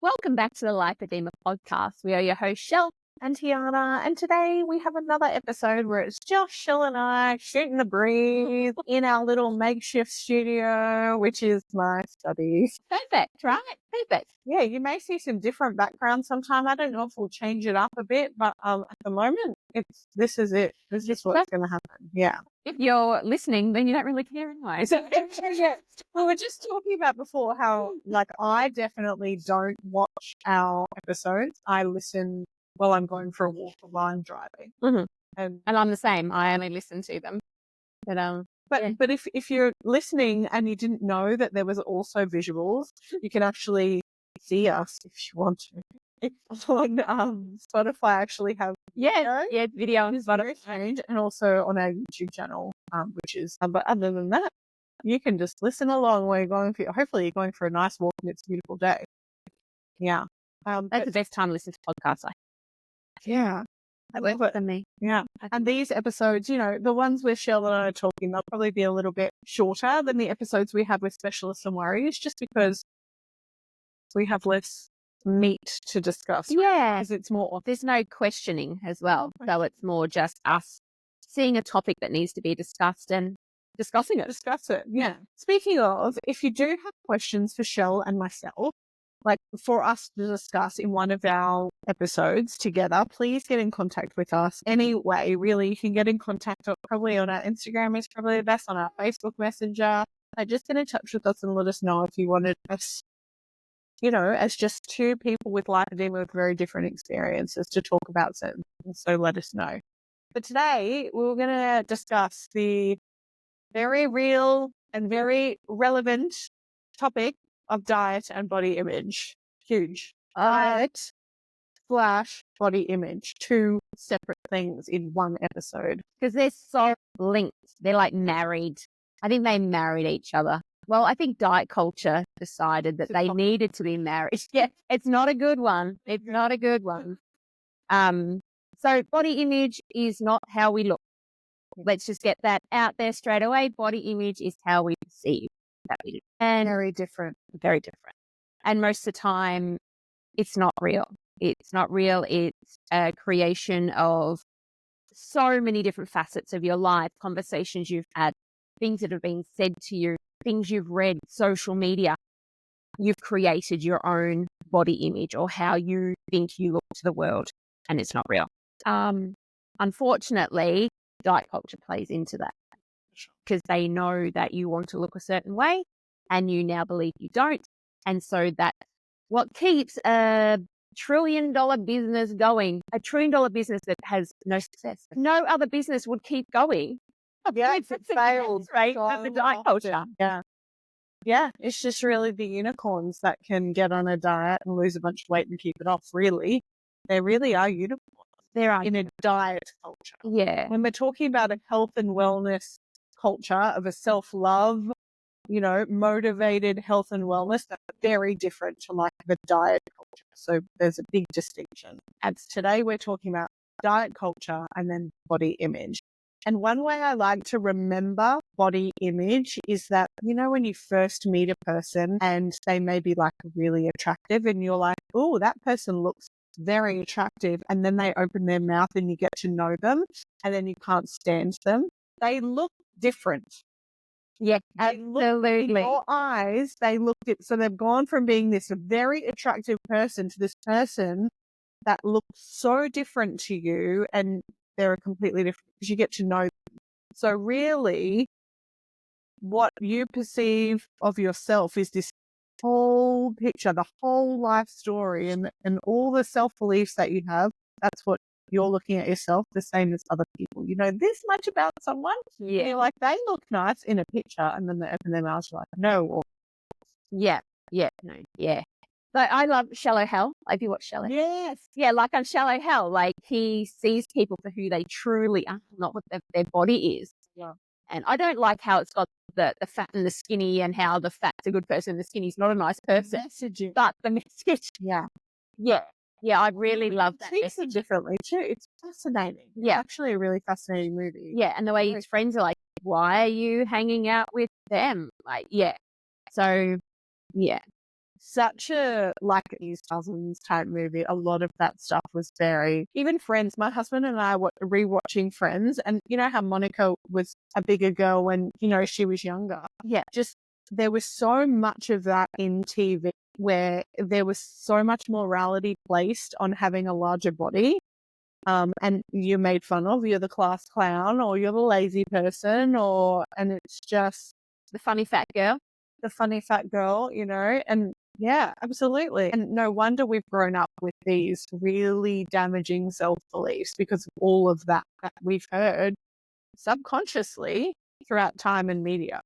Welcome back to the Lipodema podcast. We are your hosts, Shell and Tiana, and today we have another episode where it's just Shell and I shooting the breeze in our little makeshift studio, which is my study. Perfect, right? Perfect. Yeah, you may see some different backgrounds sometime. I don't know if we'll change it up a bit, but at the moment, this is it. This is what's going to happen. Yeah. If you're listening, then you don't really care anyway. So, yeah. We were just talking about before how, I definitely don't watch our episodes. I listen while I'm going for a walk or while I'm driving. Mm-hmm. And I'm the same. I only listen to them. But if you're listening and you didn't know that there was also visuals, you can actually see us if you want to. On Spotify, actually have video on Spotify and also on our YouTube channel, which is. But other than that, you can just listen along while you're going for. Hopefully, you're going for a nice walk and it's a beautiful day. Yeah, that's the best time to listen to podcasts. Yeah. That works for me. Yeah. And these episodes, the ones where Shell and I are talking, they'll probably be a little bit shorter than the episodes we have with specialists and worries, just because we have less meat to discuss. Yeah. Because it's more. There's no questioning as well. So it's more just us seeing a topic that needs to be discussed and discussing it. Discuss it. Yeah. Speaking of, if you do have questions for Shell and myself, for us to discuss in one of our episodes together, please get in contact with us. Anyway, really, you can get in contact probably on our Instagram is probably the best, on our Facebook Messenger. Just get in touch with us and let us know if you wanted us, as just two people with lipodema with very different experiences to talk about certain things. So let us know. But today, we're going to discuss the very real and very relevant topic of diet and body image. Huge. Diet / body image. Two separate things in one episode. Because they're so linked. They're like married. I think they married each other. Well, I think diet culture decided that they needed to be married. Yeah, it's not a good one. It's not a good one. So body image is not how we look. Let's just get that out there straight away. Body image is how we perceive that we look. And very different. Very different. And most of the time, it's not real. It's not real. It's a creation of so many different facets of your life, conversations you've had, things that have been said to you, things you've read, social media. You've created your own body image or how you think you look to the world, and it's not real. Unfortunately, diet culture plays into that because they know that you want to look a certain way and you now believe you don't. And so that's what keeps a $1 trillion business going, a $1 trillion business that has no success. No other business would keep going. Yeah, it's failed, right? The diet culture. Yeah. Yeah, it's just really the unicorns that can get on a diet and lose a bunch of weight and keep it off, really. They really are unicorns. There are in a diet culture. Yeah. When we're talking about a health and wellness culture of a self-love, motivated health and wellness, that's very different to the diet culture. So there's a big distinction. And today we're talking about diet culture and then body image. And one way I like to remember body image is that, when you first meet a person and they may be really attractive and you're like, oh, that person looks very attractive. And then they open their mouth and you get to know them and then you can't stand them. They look different. Yeah, absolutely. In your eyes, they look different. So they've gone from being this very attractive person to this person that looks so different to you, and they're completely different because you get to know them. So really, what you perceive of yourself is this whole picture, the whole life story, and all the self-beliefs that you have. That's what you're looking at yourself the same as other people. You know this much about someone. Yeah. You're like, they look nice in a picture, and then they open their mouths like, no. Or, no. Yeah. So I love Shallow Hell. Have you watched Shallow Hell? Yes. Yeah, on Shallow Hell, he sees people for who they truly are, not what their body is. Yeah. And I don't like how it's got the fat and the skinny, and how the fat's a good person, the skinny's not a nice person. But the message. Yeah. Yeah. Yeah, I really love that. Treats them differently too. It's fascinating. Yeah. It's actually a really fascinating movie. Yeah, and the way his friends are like, why are you hanging out with them? Yeah. So, yeah. such a like 2000s type movie. A lot of that stuff was very, even Friends. My husband and I were rewatching Friends, and you know how Monica was a bigger girl when, you know, she was younger. Yeah. Just there was so much of that in TV where there was so much morality placed on having a larger body. And you're made fun of, you're the class clown, or you're the lazy person, and it's just The funny fat girl. the funny fat girl, you know, and yeah, absolutely. And no wonder we've grown up with these really damaging self-beliefs because of all of that we've heard subconsciously throughout time and media.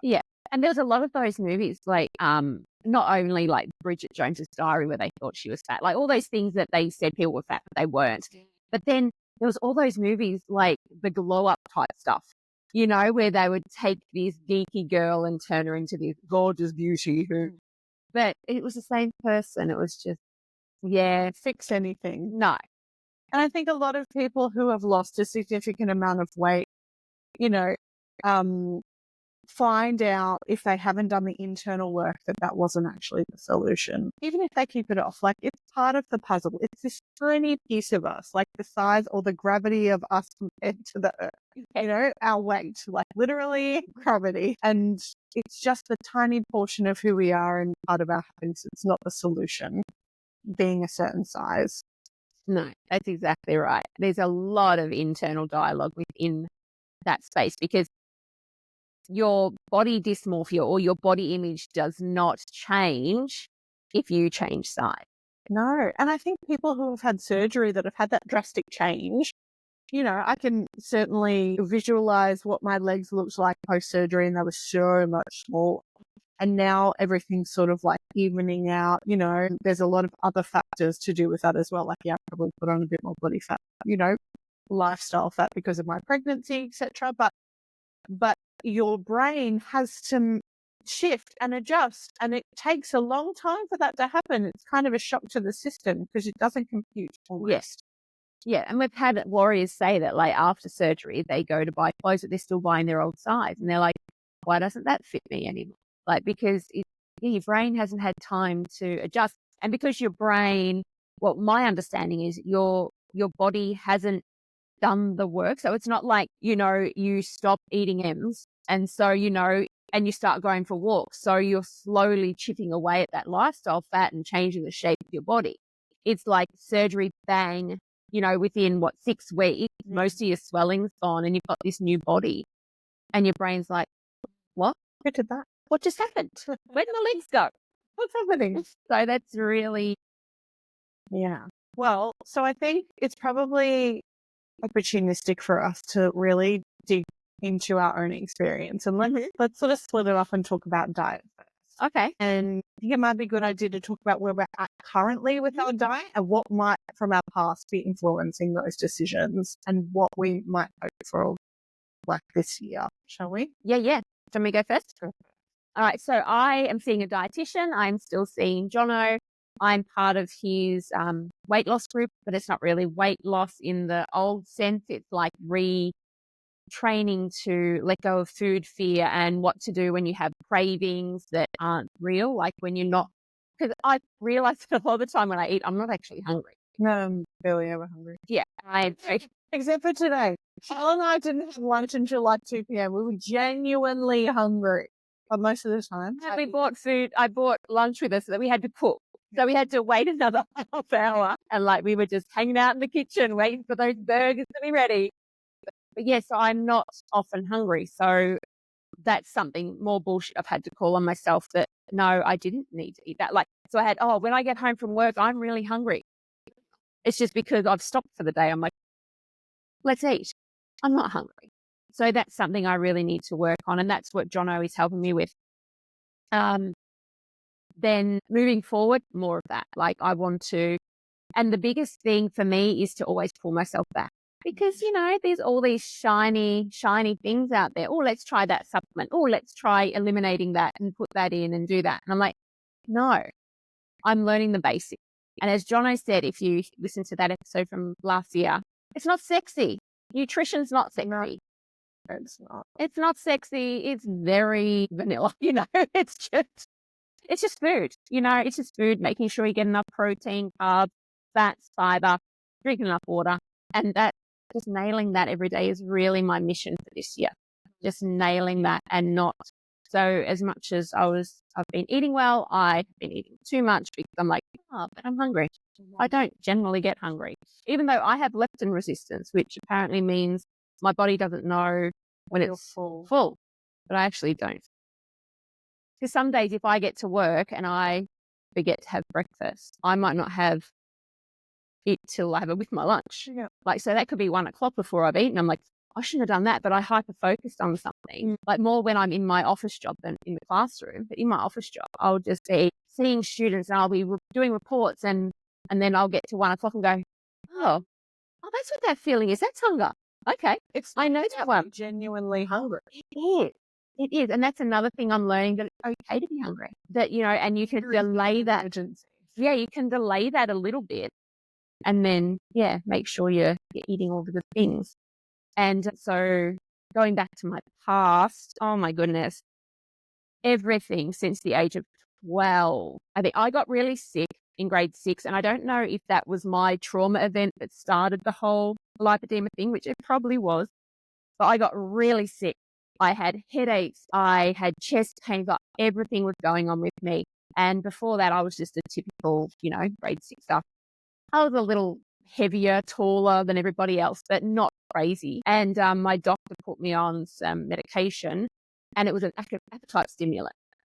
Yeah. And there's a lot of those movies, like, not only like Bridget Jones's Diary where they thought she was fat, like all those things that they said people were fat, but they weren't. But then there was all those movies like the glow up type stuff, you know, where they would take this geeky girl and turn her into this gorgeous beauty but it was the same person. It was just, yeah, Fix anything. no. And I think a lot of people who have lost a significant amount of weight, you know, find out if they haven't done the internal work that wasn't actually the solution. Even if they keep it off, like it's part of the puzzle. It's this tiny piece of us, like the size or the gravity of us compared to the earth, you know, our weight, like literally gravity. And it's just a tiny portion of who we are and part of our happiness. It's not the solution, being a certain size. No, that's exactly right. There's a lot of internal dialogue within that space because your body dysmorphia or your body image does not change if you change size. No. And I think people who have had surgery that have had that drastic change, you know, I can certainly visualize what my legs looked like post-surgery, and they were so much smaller. And now everything's sort of like evening out, you know, there's a lot of other factors to do with that as well. Like, yeah, I probably put on a bit more body fat, you know, lifestyle fat because of my pregnancy, etc. But your brain has to shift and adjust, and it takes a long time for that to happen. It's kind of a shock to the system because it doesn't compute almost. Yes. Yeah, and we've had warriors say that, like, after surgery, they go to buy clothes, but they're still buying their old size. And they're like, why doesn't that fit me anymore? Like, because your brain hasn't had time to adjust. And because your brain, well, my understanding is your body hasn't done the work. So it's not like, you know, you stop eating M's and so, you know, and you start going for walks. So you're slowly chipping away at that lifestyle fat and changing the shape of your body. It's like surgery, bang, you know, within 6 weeks, most of your swelling's gone and you've got this new body. And your brain's like, what? Who did that? What just happened? Where did the legs go? What's happening? So that's really, Yeah. Well, so I think it's probably opportunistic for us to really dig into our own experience, and let's sort of split it up and talk about diet first. okay. And I think it might be a good idea to talk about where we're at currently with our diet and what might from our past be influencing those decisions and what we might hope for like this year. Shall we? Yeah. Can we go first? Sure. All right. So I am seeing a dietitian. I'm still seeing Jono. I'm part of his weight loss group, but it's not really weight loss in the old sense. It's like retraining to let go of food fear and what to do when you have cravings that aren't real, like when you're not, because I realize that a lot of the time when I eat, I'm not actually hungry. No, I'm barely ever hungry. Yeah. Except for today. Shell and I didn't have lunch until like 2 p.m. We were genuinely hungry. But most of the time. And we bought food. I bought lunch with us that we had to cook. So we had to wait another half hour. And like we were just hanging out in the kitchen waiting for those burgers to be ready. But yes, yeah, so I'm not often hungry. So that's something more bullshit I've had to call on myself that no, I didn't need to eat that. Like, so I had, when I get home from work, I'm really hungry. It's just because I've stopped for the day. I'm like, let's eat. I'm not hungry. So that's something I really need to work on. And that's what Jono is helping me with. Then moving forward, more of that. Like I want to, and the biggest thing for me is to always pull myself back because, you know, there's all these shiny things out there. Oh, let's try that supplement. Oh, let's try eliminating that and put that in and do that. And I'm like, no, I'm learning the basics. And as Jono said, if you listen to that episode from last year, it's not sexy. Nutrition's not sexy. No, it's not. It's not sexy. It's very vanilla, you know, it's just, it's just food, it's just food, making sure you get enough protein, carbs, fats, fiber, drinking enough water. And that, just nailing that every day is really my mission for this year. Just nailing that, and not, so as much as I've been eating well, I've been eating too much because I'm like, oh, but I'm hungry. I don't generally get hungry, even though I have leptin resistance, which apparently means my body doesn't know when it's full, but I actually don't. Because some days if I get to work and I forget to have breakfast, I might not have it till I have it with my lunch. Yeah. Like, so that could be 1 o'clock before I've eaten. I'm like, I shouldn't have done that, but I hyper-focused on something. Like more when I'm in my office job than in the classroom. But in my office job, I'll just be seeing students and I'll be doing reports, and then I'll get to 1 o'clock and go, oh, that's what that feeling is. That's hunger. Okay. I know that one. Genuinely hungry. It is. And that's another thing I'm learning, that it's okay to be hungry. That, and you can delay that. Emergency. Yeah, you can delay that a little bit. And then, make sure you're eating all the good things. And so going back to my past, oh my goodness, everything since the age of 12. I think I got really sick in grade 6, and I don't know if that was my trauma event that started the whole lipodema thing, which it probably was, but I got really sick. I had headaches, I had chest pains, everything was going on with me. And before that, I was just a typical, grade 6 stuff. I was a little heavier, taller than everybody else, but not crazy. And my doctor put me on some medication, and it was an appetite stimulant.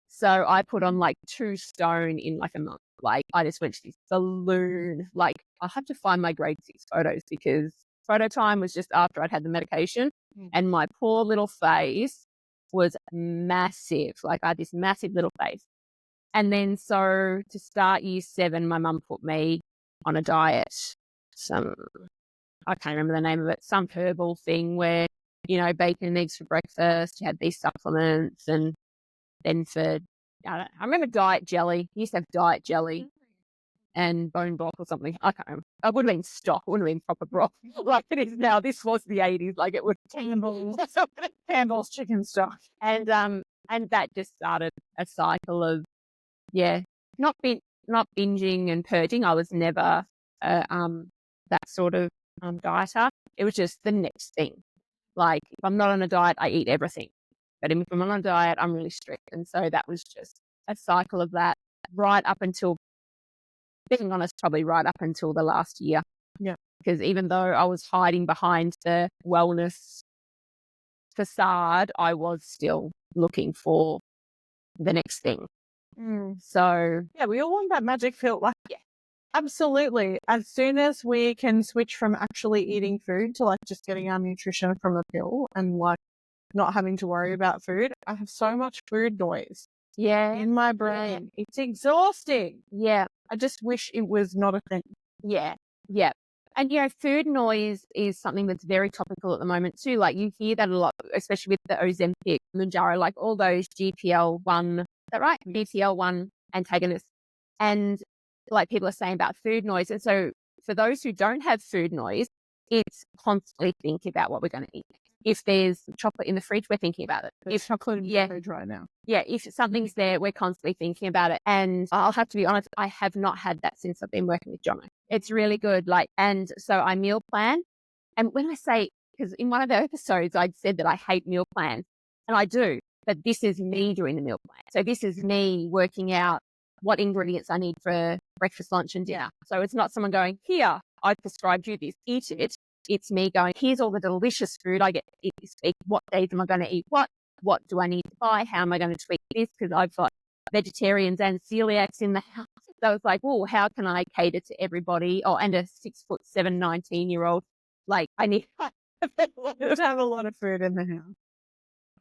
So I put on like 2 stone in like a month. Like I just went to this balloon. Like I had to find my grade 6 photos, because photo time was just after I'd had the medication, and my poor little face was massive. Like I had this massive little face. And then so to start year 7, my mum put me on a diet. I can't remember the name of it, some herbal thing where, bacon and eggs for breakfast, you had these supplements, and then I remember diet jelly. You used to have diet jelly and bone broth or something. I can't remember. It would have been stock. It wouldn't have been proper broth like it is now. This was the 80s. Like it was Campbell's chicken stock. And that just started a cycle of, not binging and purging. I was never that sort of dieter. It was just the next thing. Like if I'm not on a diet, I eat everything. But if I'm on a diet, I'm really strict. And so that was just a cycle of that right up until, being honest, probably right up until the last year. Yeah. Because even though I was hiding behind the wellness facade, I was still looking for the next thing. So yeah, we all want that magic pill. Like, absolutely. As soon as we can switch from actually eating food to like just getting our nutrition from a pill and like not having to worry about food, I have so much food noise in my brain. It's exhausting. Yeah. I just wish it was not a thing. Yeah. Yeah. And, food noise is something that's very topical at the moment too. Like you hear that a lot, especially with the Ozempic, Mounjaro, like all those GPL-1, is that right? GPL-1 antagonists. And like people are saying about food noise. And so for those who don't have food noise, it's constantly thinking about what we're going to eat. If there's chocolate in the fridge, we're thinking about it. There's chocolate in the fridge right now. Yeah, if something's there, we're constantly thinking about it. And I'll have to be honest, I have not had that since I've been working with Jono. It's really good. And so I meal plan. And when I say, because in one of the episodes, I'd said that I hate meal plans, and I do, but this is me doing the meal plan. So this is me working out what ingredients I need for breakfast, lunch, and dinner. So it's not someone going, here, I prescribed you this, eat it. It's me going, here's all the delicious food I get to eat this week. What days am I going to eat what? What do I need to buy? How am I going to tweak this? Because I've got vegetarians and celiacs in the house. So it's like, well, how can I cater to everybody? Oh, and a 6'7", 19-year-old. Like I need to have a lot of food in the house.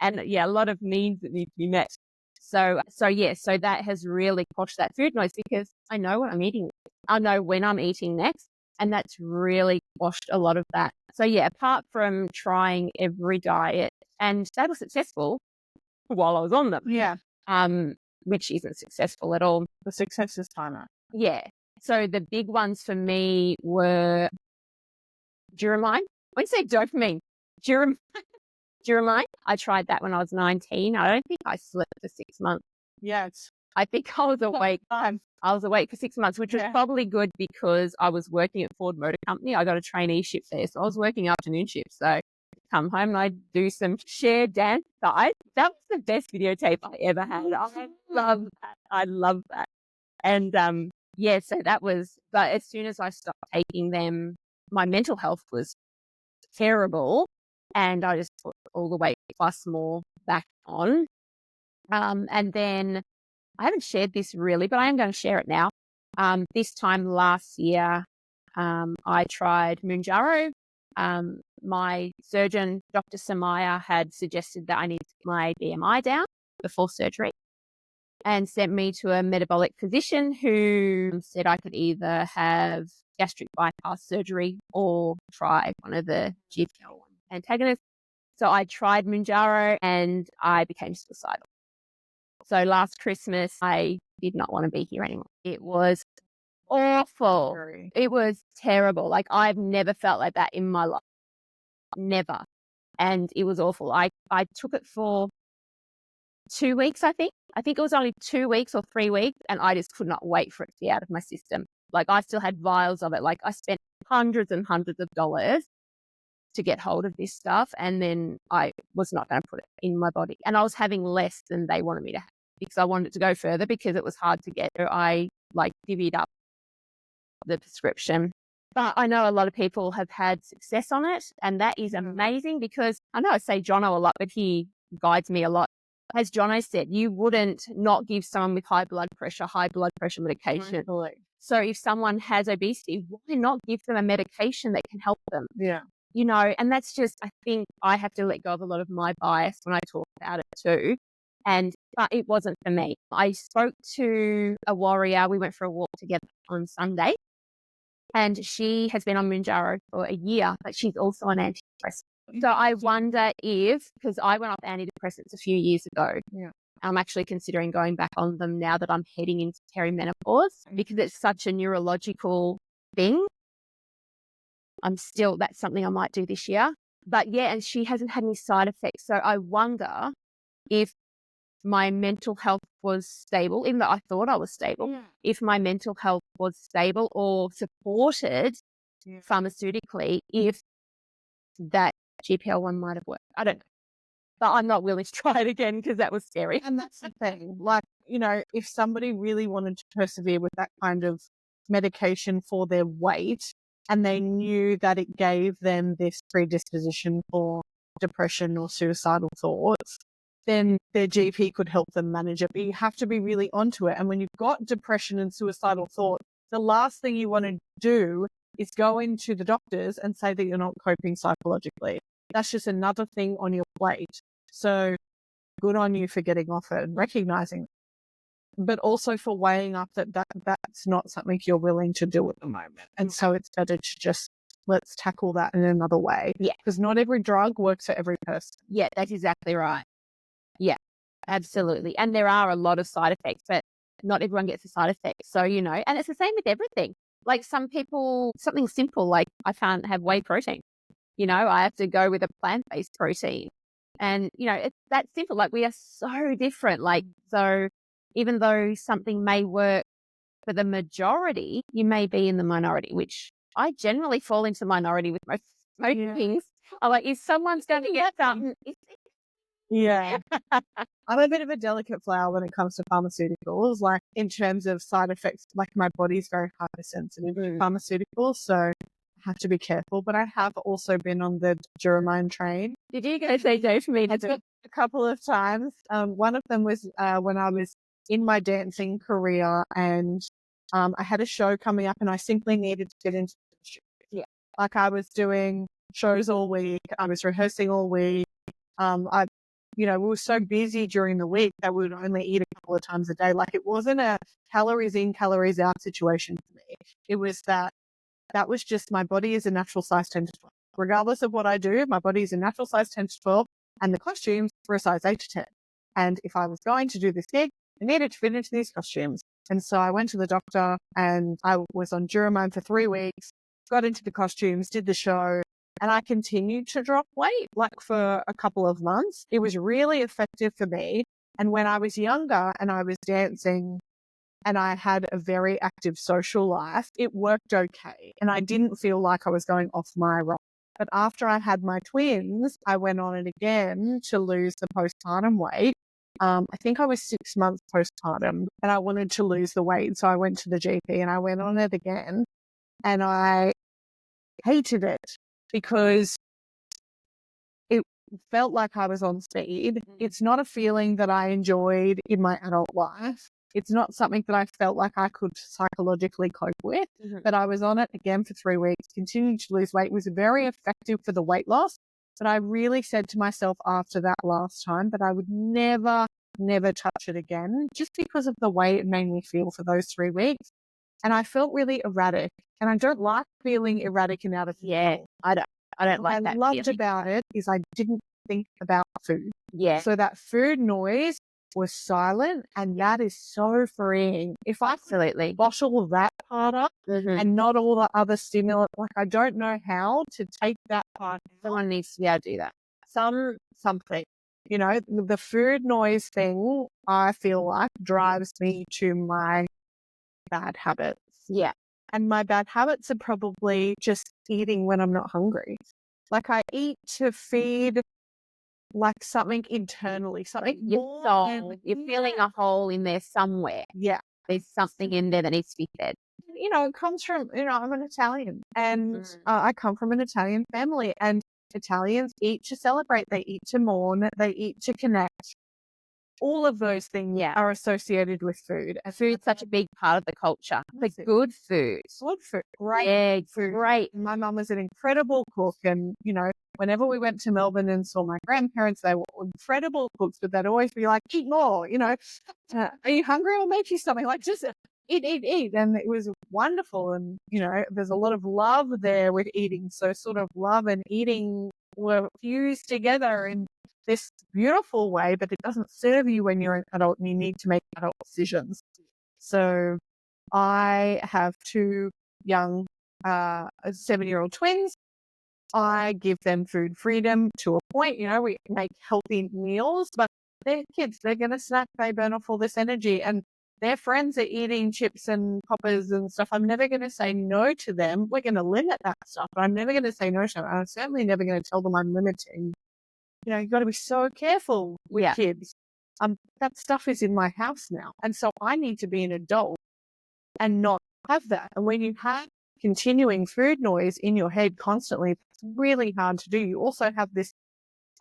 And a lot of needs that need to be met. So that has really quashed that food noise, because I know what I'm eating. I know when I'm eating next. And that's really quashed a lot of that. So apart from trying every diet, and that was successful while I was on them. Yeah. Which isn't successful at all. The success is timer. Yeah. So the big ones for me were Duramine. I wouldn't say dopamine. Duramine. I tried that when I was 19. I don't think I slept for 6 months. Yeah, it's I think I was awake. I was awake for 6 months, which was probably good because I was working at Ford Motor Company. I got a traineeship there, so I was working afternoon shifts. So come home and I'd do some shared dance side. That was the best videotape I ever had. I love that. I love that. And so that was. But as soon as I stopped taking them, my mental health was terrible, and I just put all the weight plus more back on. And then I haven't shared this really, but I am going to share it now. This time last year, I tried Mounjaro. My surgeon, Dr. Samaya, had suggested that I need to get my BMI down before surgery and sent me to a metabolic physician who said I could either have gastric bypass surgery or try one of the GLP-1 antagonists. So I tried Mounjaro and I became suicidal. So last Christmas, I did not want to be here anymore. It was awful. It was terrible. Like, I've never felt like that in my life. Never. And it was awful. I took it for 2 weeks, I think. I think it was only 2 weeks or 3 weeks, and I just could not wait for it to be out of my system. Like, I still had vials of it. Like, I spent hundreds and hundreds of dollars to get hold of this stuff, and then I was not going to put it in my body. And I was having less than they wanted me to have because I wanted it to go further because it was hard to get. So I divvied up the prescription. But I know a lot of people have had success on it, and that is amazing because I know I say Jono a lot, but he guides me a lot. As Jono said, you wouldn't not give someone with high blood pressure medication. So if someone has obesity, why not give them a medication that can help them? Yeah. You know, and that's just, I think I have to let go of a lot of my bias when I talk about it too. But it wasn't for me. I spoke to a warrior. We went for a walk together on Sunday, and she has been on Mounjaro for a year, but she's also on antidepressants. So I wonder if, because I went off antidepressants a few years ago, I'm actually considering going back on them now that I'm heading into perimenopause because it's such a neurological thing. That's something I might do this year. But yeah, and she hasn't had any side effects. So I wonder if my mental health was stable, even though I thought I was stable, if my mental health was stable or supported pharmaceutically, if that GPL1 might have worked. I don't know. But I'm not willing to try it again because that was scary. And that's the thing. Like, you know, if somebody really wanted to persevere with that kind of medication for their weight and they knew that it gave them this predisposition for depression or suicidal thoughts, then their GP could help them manage it. But you have to be really onto it. And when you've got depression and suicidal thoughts, the last thing you want to do is go into the doctors and say that you're not coping psychologically. That's just another thing on your plate. So good on you for getting off it and recognizing it, but also for weighing up that's not something you're willing to do at the moment. And so it's better to just let's tackle that in another way. Yeah. Because not every drug works for every person. Yeah, that's exactly right. Yeah, absolutely. And there are a lot of side effects, but not everyone gets a side effect. So, you know, and it's the same with everything. Like some people, something simple, like I can't have whey protein. You know, I have to go with a plant-based protein. And, you know, it's that simple. Like we are so different. Like, so even though something may work for the majority, you may be in the minority, which I generally fall into the minority with most things. I'm like, if someone's going to get something, yeah. I'm a bit of a delicate flower when it comes to pharmaceuticals, like in terms of side effects. Like my body's very hypersensitive to pharmaceuticals, so I have to be careful. But I have also been on the Duromine train. Did you go say dopamine? A couple of times. One of them was when I was in my dancing career, and I had a show coming up, and I simply needed to get into the show. Yeah. Like I was doing shows all week, I was rehearsing all week. We were so busy during the week that we would only eat a couple of times a day. Like it wasn't a calories in, calories out situation for me. It was that was just my body is a natural size 10 to 12. Regardless of what I do, my body is a natural size 10 to 12 and the costumes were a size 8 to 10. And if I was going to do this gig, I needed to fit into these costumes. And so I went to the doctor and I was on Duromine for 3 weeks, got into the costumes, did the show. And I continued to drop weight like for a couple of months. It was really effective for me. And when I was younger and I was dancing and I had a very active social life, it worked okay. And I didn't feel like I was going off my rocker. But after I had my twins, I went on it again to lose the postpartum weight. I think I was 6 months postpartum and I wanted to lose the weight. So I went to the GP and I went on it again and I hated it because it felt like I was on speed. It's not a feeling that I enjoyed in my adult life. It's not something that I felt like I could psychologically cope with, but I was on it again for 3 weeks, continued to lose weight. It was very effective for the weight loss. But I really said to myself after that last time that I would never touch it again, just because of the way it made me feel for those 3 weeks. And I felt really erratic. And I don't like feeling erratic and out of control. Yeah, I don't like What I that loved feeling. about it is I didn't think about food. Yeah. So that food noise was silent, and that is so freeing. If I Absolutely. bottle that part up and not all the other stimulant, like I don't know how to take that part. Someone needs to be able to do that. Something. You know, the food noise thing, I feel like drives me to my bad habits. Yeah. And my bad habits are probably just eating when I'm not hungry. Like I eat to feed like something internally, something Your soul, you're feeling a hole in there somewhere. Yeah. There's something in there that needs to be fed. You know, it comes from, I'm an Italian and I come from an Italian family, and Italians eat to celebrate. They eat to mourn. They eat to connect. All of those things are associated with food. And Food's such a big part of the culture. But good food. Good food. Great. Yeah, food. great. My mum was an incredible cook, and, you know, whenever we went to Melbourne and saw my grandparents, they were incredible cooks, but they'd always be like, eat more, you know. Are you hungry? I'll make you something. Like, just eat. And it was wonderful. And, you know, there's a lot of love there with eating. So sort of love and eating were fused together in this beautiful way, but it doesn't serve you when you're an adult and you need to make adult decisions. So I have 2 young 7-year-old twins. I give them food freedom to a point. You know, we make healthy meals, but they're kids. They're going to snack. They burn off all this energy, and their friends are eating chips and poppers and stuff. I'm never going to say no to them. We're going to limit that stuff, but I'm never going to say no to them. I'm certainly never going to tell them I'm limiting. You know, you've got to be so careful with kids. That stuff is in my house now. And so I need to be an adult and not have that. And when you have continuing food noise in your head constantly, it's really hard to do. You also have this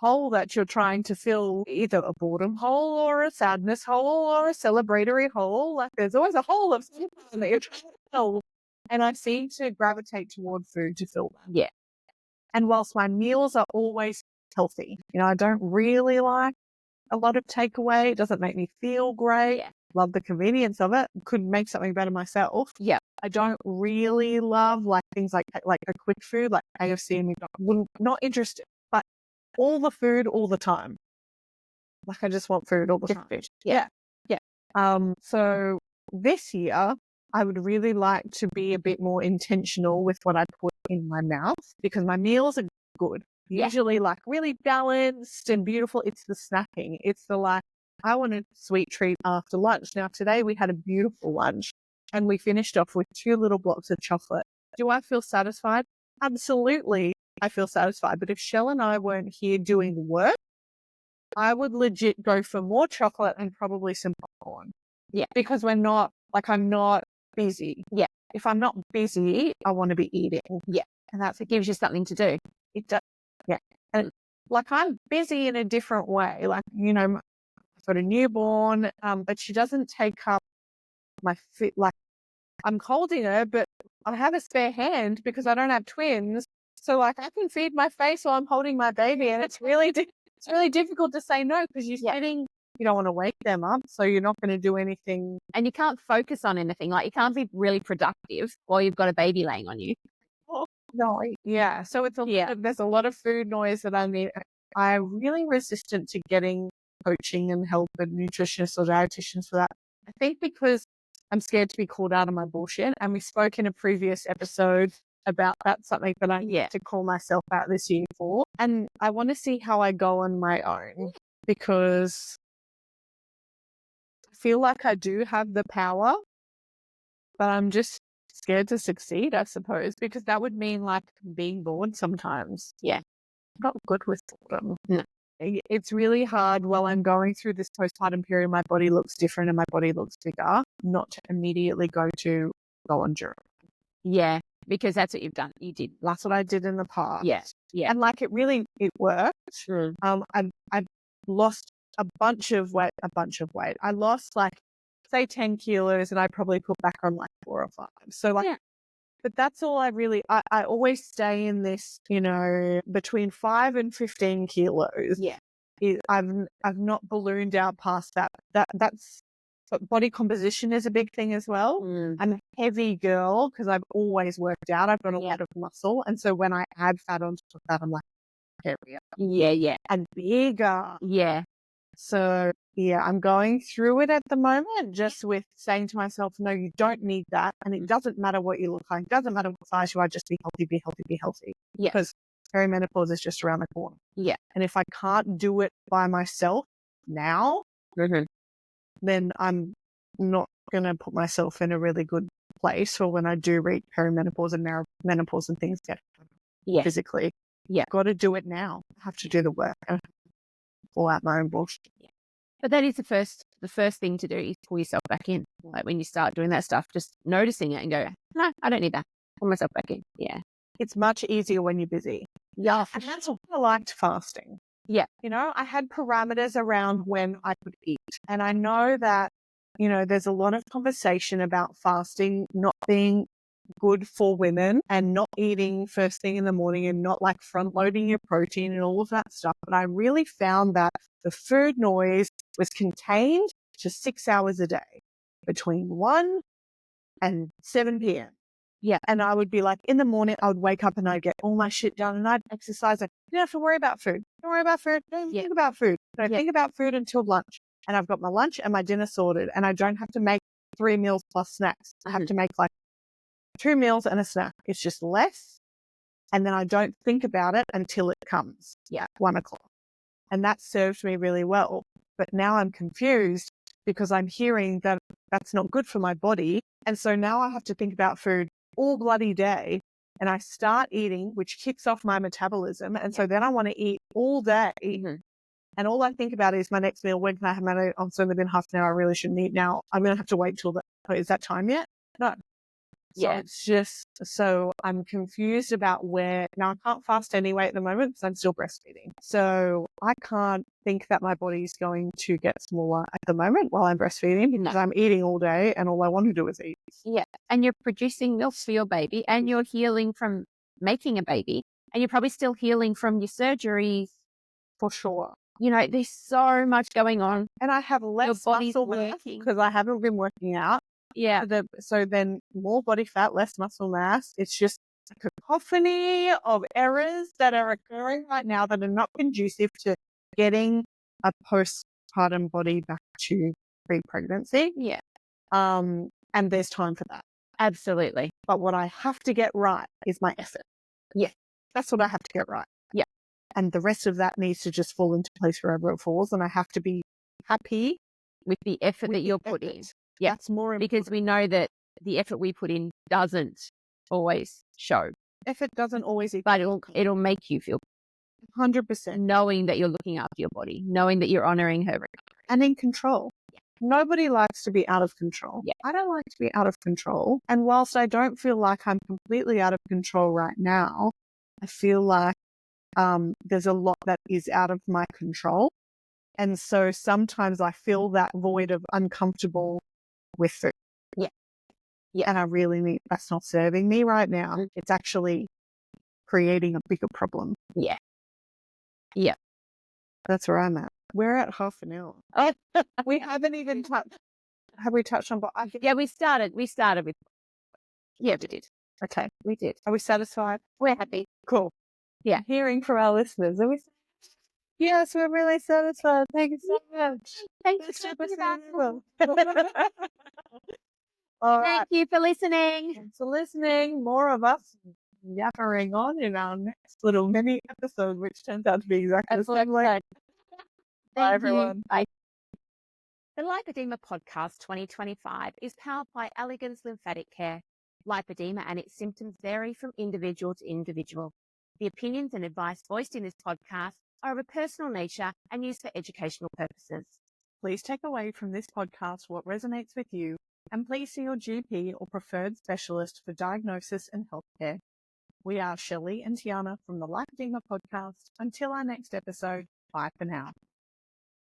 hole that you're trying to fill, either a boredom hole or a sadness hole or a celebratory hole. Like there's always a hole of something that you're trying to fill. And I seem to gravitate toward food to fill that. Yeah. And whilst my meals are always healthy, you know, I don't really like a lot of takeaway. It doesn't make me feel great. Yeah. Love the convenience of it. Could make something better myself. Yeah. I don't really love like things like a quick food, like KFC and McDonald's. Not interested, but all the food all the time. Like I just want food all the time. Food. Yeah. So this year I would really like to be a bit more intentional with what I put in my mouth, because my meals are good. Usually like really balanced and beautiful. It's the snacking. It's the like, I want a sweet treat after lunch. Now today we had a beautiful lunch and we finished off with 2 little blocks of chocolate. Do I feel satisfied? Absolutely. I feel satisfied. But if Shell and I weren't here doing the work, I would legit go for more chocolate and probably some popcorn. Yeah. Because I'm not busy. Yeah. If I'm not busy, I want to be eating. Yeah. And It gives you something to do. it does. Yeah. And like I'm busy in a different way. Like, you know, I've got a newborn, but she doesn't take up my fit. Like I'm holding her, but I have a spare hand because I don't have twins. So like I can feed my face while I'm holding my baby, and it's really difficult to say no because you're sitting. You don't want to wake them up, so you're not going to do anything. And you can't focus on anything. Like you can't be really productive while you've got a baby laying on you. No, yeah. So it's there's a lot of food noise that I need. I'm really resistant to getting coaching and help and nutritionists or dietitians for that. I think because I'm scared to be called out on my bullshit. And we spoke in a previous episode about that's something that I need to call myself out this year for. And I want to see how I go on my own, because feel like I do have the power, but I'm just scared to succeed, I suppose, because that would mean like being bored sometimes. Yeah. I'm not good with boredom. No. It's really hard while I'm going through this postpartum period. My body looks different and my body looks bigger, not to immediately go on gym. Yeah, because that's what you've done. You did. That's what I did in the past. Yeah. Yeah. And like it worked. Mm. I've lost a bunch of weight. I lost like, say 10 kilos and I probably put back on like 4 or 5. So like, but that's all I always stay in this, between 5 and 15 kilos. Yeah. I've not ballooned out past that. But body composition is a big thing as well. Mm. I'm a heavy girl because I've always worked out. I've got a lot of muscle. And so when I add fat on top of that, I'm like heavier. Yeah, yeah. And bigger. Yeah. So yeah, I'm going through it at the moment, just with saying to myself, no, you don't need that. And it doesn't matter what you look like. It doesn't matter what size you are. Just be healthy, be healthy, be healthy. Yeah. Because perimenopause is just around the corner. Yeah. And if I can't do it by myself now, then I'm not going to put myself in a really good place for when I do reach perimenopause and menopause and things get physically. Yeah. Got to do it now. I have to do the work. Pull out my own bullshit. Yeah. But that is the first thing to do is pull yourself back in. Like when you start doing that stuff, just noticing it and go, no, I don't need that. Pull myself back in. Yeah. It's much easier when you're busy. Yeah. And that's why I liked fasting. Yeah. I had parameters around when I could eat. And I know that, there's a lot of conversation about fasting not being good for women and not eating first thing in the morning and not like front loading your protein and all of that stuff. But I really found that the food noise was contained to 6 hours a day between 1 and 7 p.m. Yeah. And I would be like, in the morning, I would wake up and I'd get all my shit done and I'd exercise. You don't have to worry about food. Don't worry about food. Don't even think about food. Don't think about food until lunch. And I've got my lunch and my dinner sorted and I don't have to make 3 meals plus snacks. I have to make like 2 meals and a snack. It's just less. And then I don't think about it until it comes. 1 o'clock. And that served me really well. But now I'm confused because I'm hearing that that's not good for my body. And so now I have to think about food all bloody day. And I start eating, which kicks off my metabolism. And so then I want to eat all day. And all I think about is my next meal. When can I have my meal? It's only been half an hour. I really shouldn't eat now. I'm going to have to wait till is that time yet? No. So it's just, so I'm confused about now I can't fast anyway at the moment because I'm still breastfeeding. So I can't think that my body's going to get smaller at the moment while I'm breastfeeding because I'm eating all day and all I want to do is eat. Yeah. And you're producing milk for your baby and you're healing from making a baby and you're probably still healing from your surgeries. For sure. There's so much going on. And I have less muscle mass because I haven't been working out. Yeah. So then more body fat, less muscle mass. It's just a cacophony of errors that are occurring right now that are not conducive to getting a postpartum body back to pre-pregnancy. Yeah. And there's time for that. Absolutely. But what I have to get right is my effort. Yeah. That's what I have to get right. Yeah. And the rest of that needs to just fall into place wherever it falls. And I have to be happy with the effort that you're putting in. Yeah. That's more important. Because we know that the effort we put in doesn't always show. Effort doesn't always equal. But it'll make you feel 100%. Knowing that you're looking after your body, knowing that you're honoring her. And in control. Yeah. Nobody likes to be out of control. Yeah. I don't like to be out of control. And whilst I don't feel like I'm completely out of control right now, I feel like there's a lot that is out of my control. And so sometimes I feel that void of uncomfortable with food. Yeah. Yeah. And I really need, that's not serving me right now. It's actually creating a bigger problem. Yeah. Yeah. That's where I'm at. We're at half an hour. We haven't even touched. Have we touched on? Yeah, we started with. Yeah, we did. Okay, we did. Are we satisfied? We're happy. Cool. Yeah. Hearing from our listeners. Are we? Yes, we're really satisfied. Thank you so much. Thanks for Thank you for listening. Thanks for listening. More of us yappering on in our next little mini episode, which turns out to be exactly the same way. Bye, everyone. Bye. The Lipodema Podcast 2025 is powered by Elegance Lymphatic Care. Lipodema and its symptoms vary from individual to individual. The opinions and advice voiced in this podcast are of a personal nature and used for educational purposes. Please take away from this podcast what resonates with you, and please see your GP or preferred specialist for diagnosis and healthcare. We are Shelley and Tiana from the Lipodema Podcast. Until our next episode, bye for now.